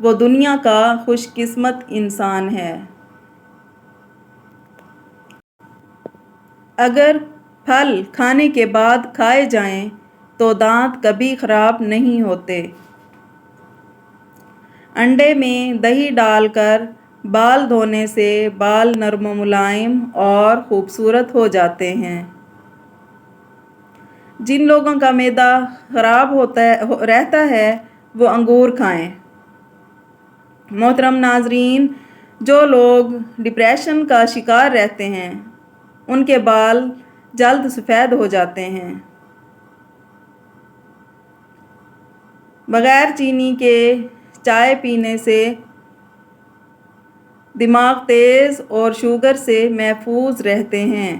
وہ دنیا کا خوش قسمت انسان ہے۔ اگر پھل کھانے کے بعد کھائے جائیں تو دانت کبھی خراب نہیں ہوتے۔ انڈے میں دہی ڈال کر بال دھونے سے بال نرم و ملائم اور خوبصورت ہو جاتے ہیں۔ جن لوگوں کا معدہ خراب رہتا ہے وہ انگور کھائیں۔ محترم ناظرین، جو لوگ ڈپریشن کا شکار رہتے ہیں ان کے بال جلد سفید ہو جاتے ہیں۔ بغیر چینی کے چائے پینے سے دماغ تیز اور شوگر سے محفوظ رہتے ہیں۔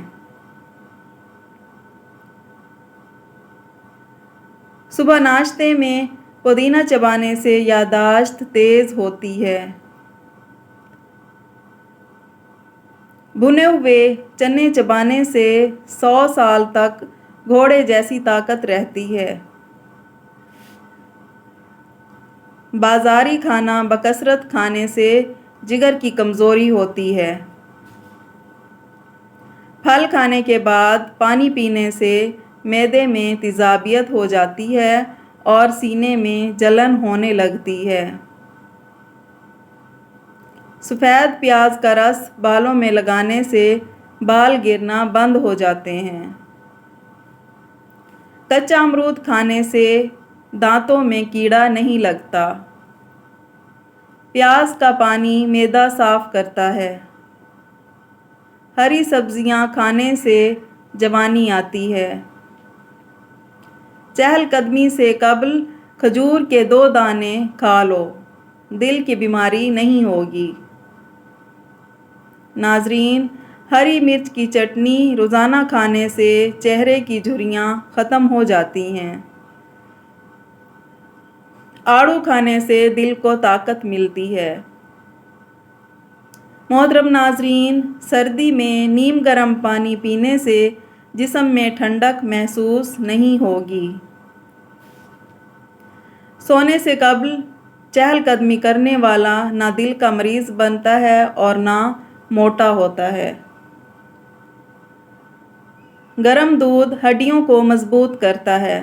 صبح ناشتے میں پودینہ چبانے سے یادداشت تیز ہوتی ہے۔ بھنے ہوئے چنے چبانے سے 100 سال تک گھوڑے جیسی طاقت رہتی ہے۔ بازاری کھانا بکثرت کھانے سے جگر کی کمزوری ہوتی ہے۔ پھل کھانے کے بعد پانی پینے سے معدے میں تیزابیت ہو جاتی ہے اور سینے میں جلن ہونے لگتی ہے۔ سفید پیاز کا رس بالوں میں لگانے سے بال گرنا بند ہو جاتے ہیں۔ کچا امرود کھانے سے دانتوں میں کیڑا نہیں لگتا۔ پیاز کا پانی معدہ صاف کرتا ہے۔ ہری سبزیاں کھانے سے جوانی آتی ہے۔ چہل قدمی سے قبل کھجور کے 2 دانے کھا لو، دل کی بیماری نہیں ہوگی۔ ناظرین، ہری مرچ کی چٹنی روزانہ کھانے سے چہرے کی جھریاں ختم ہو جاتی ہیں۔ آڑو کھانے سے دل کو طاقت ملتی ہے۔ محترم ناظرین، سردی میں نیم گرم پانی پینے سے جسم میں ٹھنڈک محسوس نہیں ہوگی۔ سونے سے قبل چہل قدمی کرنے والا نہ دل کا مریض بنتا ہے اور نہ موٹا ہوتا ہے۔ گرم دودھ ہڈیوں کو مضبوط کرتا ہے۔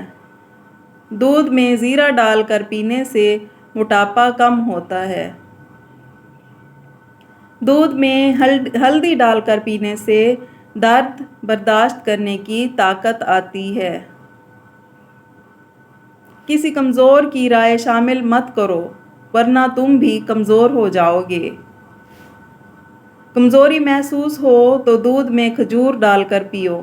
دودھ میں زیرہ ڈال کر پینے سے موٹاپا کم ہوتا ہے۔ دودھ میں ہلدی ڈال کر پینے سے درد برداشت کرنے کی طاقت آتی ہے۔ کسی کمزور کی رائے شامل مت کرو ورنہ تم بھی کمزور ہو جاؤ گے۔ کمزوری محسوس ہو تو دودھ میں کھجور ڈال کر پیو۔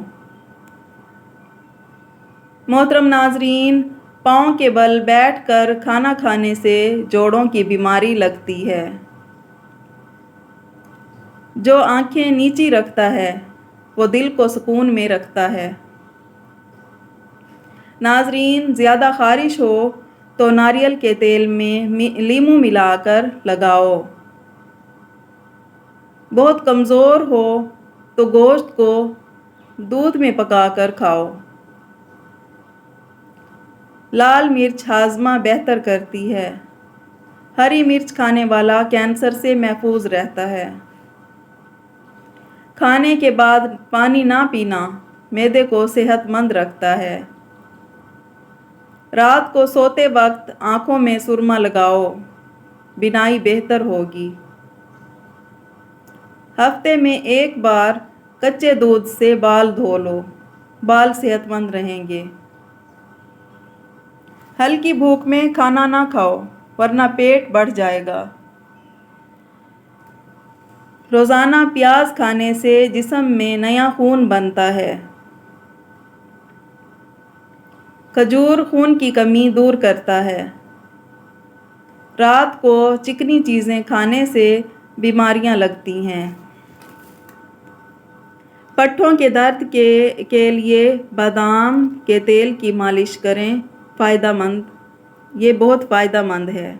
محترم ناظرین، پاؤں کے بل بیٹھ کر کھانا کھانے سے جوڑوں کی بیماری لگتی ہے۔ جو آنکھیں نیچی رکھتا ہے وہ دل کو سکون میں رکھتا ہے۔ ناظرین، زیادہ خارش ہو تو ناریل کے تیل میں لیموں ملا کر لگاؤ۔ بہت کمزور ہو تو گوشت کو دودھ میں پکا کر کھاؤ۔ لال مرچ ہاضمہ بہتر کرتی ہے۔ ہری مرچ کھانے والا کینسر سے محفوظ رہتا ہے۔ کھانے کے بعد پانی نہ پینا معدے کو صحت مند رکھتا ہے۔ رات کو سوتے وقت آنکھوں میں سرما لگاؤ، بینائی بہتر ہوگی۔ ہفتے میں 1 بار کچے دودھ سے بال دھو لو، بال صحت مند رہیں گے۔ ہلکی بھوک میں کھانا نہ کھاؤ ورنہ پیٹ بڑھ جائے گا۔ روزانہ پیاز کھانے سے جسم میں نیا خون بنتا ہے۔ کھجور خون کی کمی دور کرتا ہے۔ رات کو چکنی چیزیں کھانے سے بیماریاں لگتی ہیں۔ پٹھوں کے درد کے لیے بادام کے تیل کی مالش کریں، یہ بہت فائدہ مند ہے۔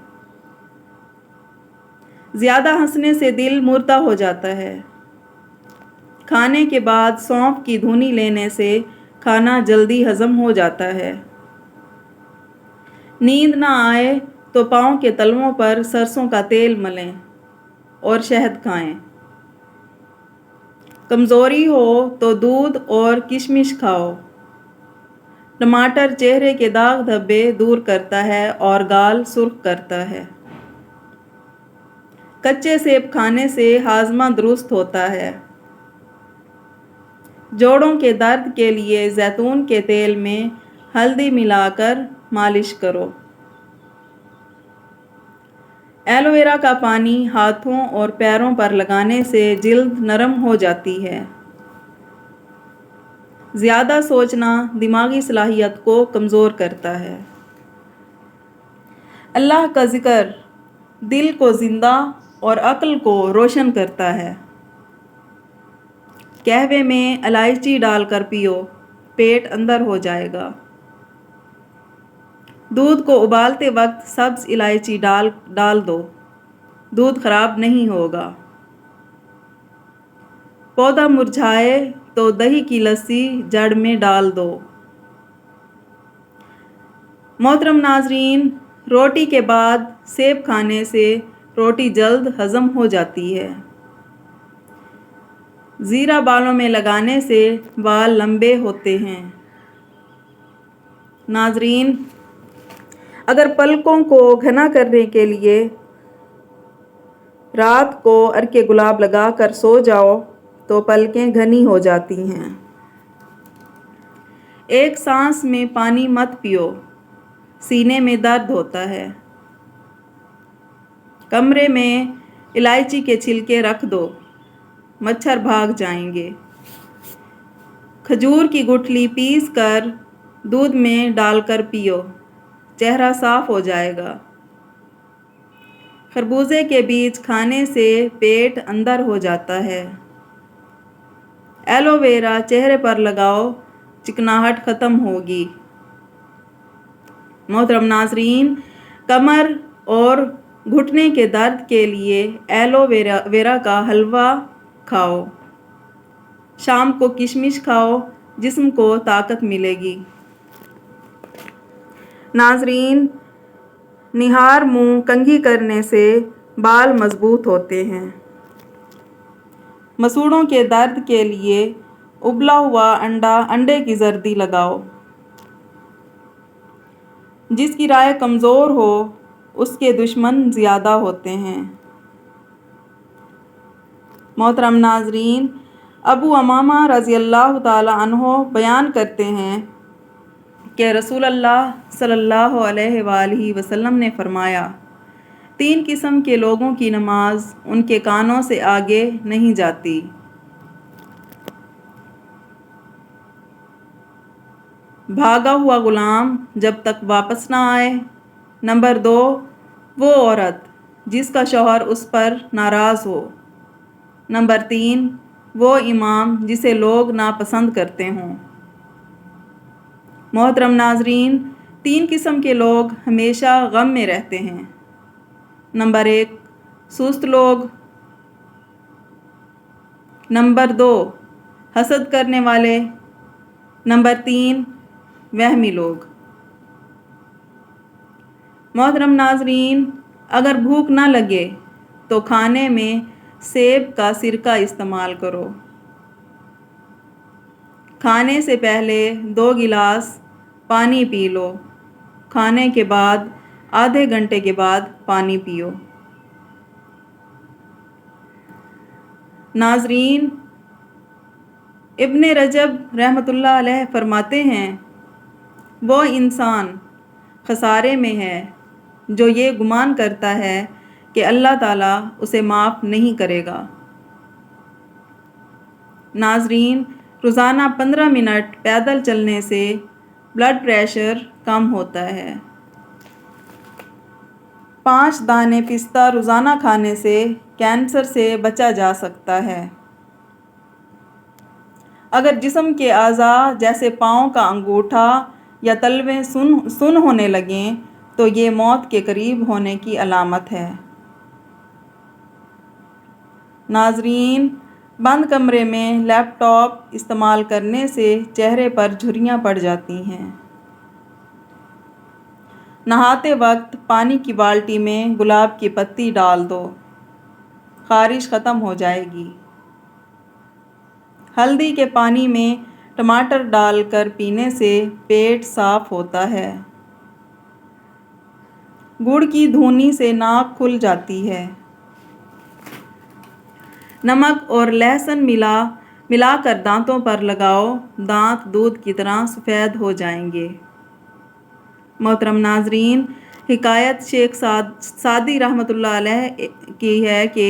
زیادہ ہنسنے سے دل مردہ ہو جاتا ہے۔ کھانے کے بعد سونف کی دھنی لینے سے کھانا جلدی ہضم ہو جاتا ہے۔ نیند نہ آئے تو پاؤں کے تلووں پر سرسوں کا تیل ملیں اور شہد کھائیں۔ کمزوری ہو تو دودھ اور کشمش کھاؤ۔ ٹماٹر چہرے کے داغ دھبے دور کرتا ہے اور گال سرخ کرتا ہے۔ کچے سیب کھانے سے ہاضمہ درست ہوتا ہے۔ جوڑوں کے درد کے لیے زیتون کے تیل میں ہلدی ملا کر مالش کرو۔ ایلو ویرا کا پانی ہاتھوں اور پیروں پر لگانے سے جلد نرم ہو جاتی ہے۔ زیادہ سوچنا دماغی صلاحیت کو کمزور کرتا ہے۔ اللہ کا ذکر دل کو زندہ اور عقل کو روشن کرتا ہے۔ قہوے میں الائچی ڈال کر پیو، پیٹ اندر ہو جائے گا۔ دودھ کو ابالتے وقت سبز الائچی ڈال دو، دودھ خراب نہیں ہوگا۔ پودا مرجھائے تو دہی کی لسی جڑ میں ڈال دو۔ محترم ناظرین، روٹی کے بعد سیب کھانے سے روٹی جلد ہضم ہو جاتی ہے۔ زیرہ بالوں میں لگانے سے بال لمبے ہوتے ہیں۔ ناظرین، اگر پلکوں کو گھنا کرنے کے لیے رات کو عرق گلاب لگا کر سو جاؤ تو پلکیں گھنی ہو جاتی ہیں۔ ایک سانس میں پانی مت پیو، سینے میں درد ہوتا ہے۔ کمرے میں الائچی کے چھلکے رکھ دو، مچھر بھاگ جائیں گے۔ کھجور کی گٹھلی پیس کر دودھ میں ڈال کر پیو، چہرہ صاف ہو جائے گا۔ خربوزے کے بیج کھانے سے پیٹ اندر ہو جاتا ہے۔ ایلو ویرا چہرے پر لگاؤ، چکناہٹ ختم ہوگی۔ محترم ناظرین، کمر اور گھٹنے کے درد کے لیے ایلو ویرا کا حلوہ کھاؤ۔ شام کو کشمش کھاؤ، جسم کو طاقت ملے گی۔ ناظرین، نہار منہ کنگھی کرنے سے بال مضبوط ہوتے ہیں۔ مسوڑھوں کے درد کے لیے ابلا ہوا انڈے کی زردی لگاؤ۔ جس کی رائے کمزور ہو اس کے دشمن زیادہ ہوتے ہیں۔ محترم ناظرین، ابو امامہ رضی اللہ تعالیٰ عنہ بیان کرتے ہیں کہ رسول اللہ صلی اللہ علیہ وآلہ وسلم نے فرمایا، 3 قسم کے لوگوں کی نماز ان کے کانوں سے آگے نہیں جاتی۔ بھاگا ہوا غلام جب تک واپس نہ آئے۔ نمبر 2، وہ عورت جس کا شوہر اس پر ناراض ہو۔ نمبر 3، وہ امام جسے لوگ ناپسند کرتے ہوں۔ محترم ناظرین، 3 قسم کے لوگ ہمیشہ غم میں رہتے ہیں۔ نمبر 1، سست لوگ۔ نمبر 2، حسد کرنے والے۔ نمبر 3، وہمی لوگ۔ محترم ناظرین، اگر بھوک نہ لگے تو کھانے میں سیب کا سرکہ استعمال کرو۔ کھانے سے پہلے 2 گلاس پانی پی لو، کھانے کے بعد آدھے گھنٹے کے بعد پانی پیو۔ ناظرین، ابن رجب رحمۃ اللہ علیہ فرماتے ہیں، وہ انسان خسارے میں ہے جو یہ گمان کرتا ہے کہ اللہ تعالیٰ اسے معاف نہیں کرے گا۔ ناظرین، روزانہ 15 منٹ پیدل چلنے سے بلڈ پریشر کم ہوتا ہے۔ 5 دانے پستہ روزانہ کھانے سے کینسر سے بچا جا سکتا ہے۔ اگر جسم کے اعضاء جیسے پاؤں کا انگوٹھا یا تلوے سن ہونے لگیں تو یہ موت کے قریب ہونے کی علامت ہے۔ ناظرین، بند کمرے میں لیپ ٹاپ استعمال کرنے سے چہرے پر جھریاں پڑ جاتی ہیں۔ نہاتے وقت پانی کی بالٹی میں گلاب کی پتی ڈال دو، خارش ختم ہو جائے گی۔ ہلدی کے پانی میں ٹماٹر ڈال کر پینے سے پیٹ صاف ہوتا ہے۔ گڑ کی دھونی سے ناک کھل جاتی ہے۔ نمک اور لہسن ملا کر دانتوں پر لگاؤ، دانت دودھ کی طرح سفید ہو جائیں گے۔ محترم ناظرین، حکایت شیخ سعدی رحمۃ اللہ علیہ کی ہے کہ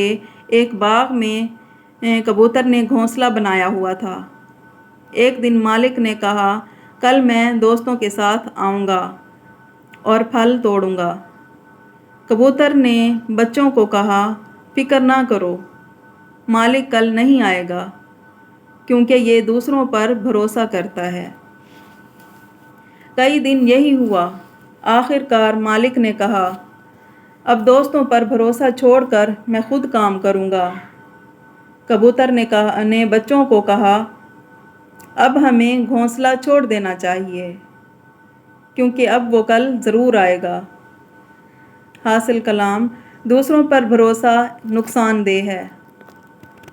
ایک باغ میں کبوتر نے گھونسلہ بنایا ہوا تھا۔ ایک دن مالک نے کہا، کل میں دوستوں کے ساتھ آؤں گا اور پھل توڑوں گا۔ کبوتر نے بچوں کو کہا، فکر نہ کرو، مالک کل نہیں آئے گا، کیونکہ یہ دوسروں پر بھروسہ کرتا ہے۔ کئی دن یہی ہوا۔ آخر کار مالک نے کہا، اب دوستوں پر بھروسہ چھوڑ کر میں خود کام کروں گا۔ کبوتر نے بچوں کو کہا، اب ہمیں گھونسلہ چھوڑ دینا چاہیے، کیونکہ اب وہ کل ضرور آئے گا۔ حاصل کلام، دوسروں پر بھروسہ نقصان دہ ہے،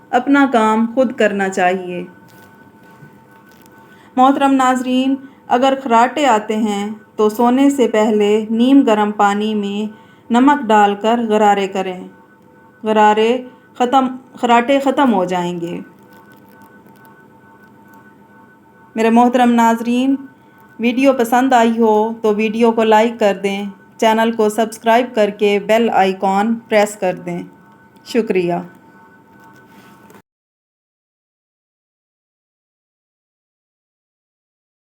اپنا کام خود کرنا چاہیے۔ محترم ناظرین، اگر خراٹے آتے ہیں تو سونے سے پہلے نیم گرم پانی میں نمک ڈال کر غرارے کریں، خراٹے ختم ہو جائیں گے۔ میرے محترم ناظرین، ویڈیو پسند آئی ہو تو ویڈیو کو لائک کر دیں، چینل کو سبسکرائب کر کے بیل آئیکن پریس کر دیں۔ شکریہ۔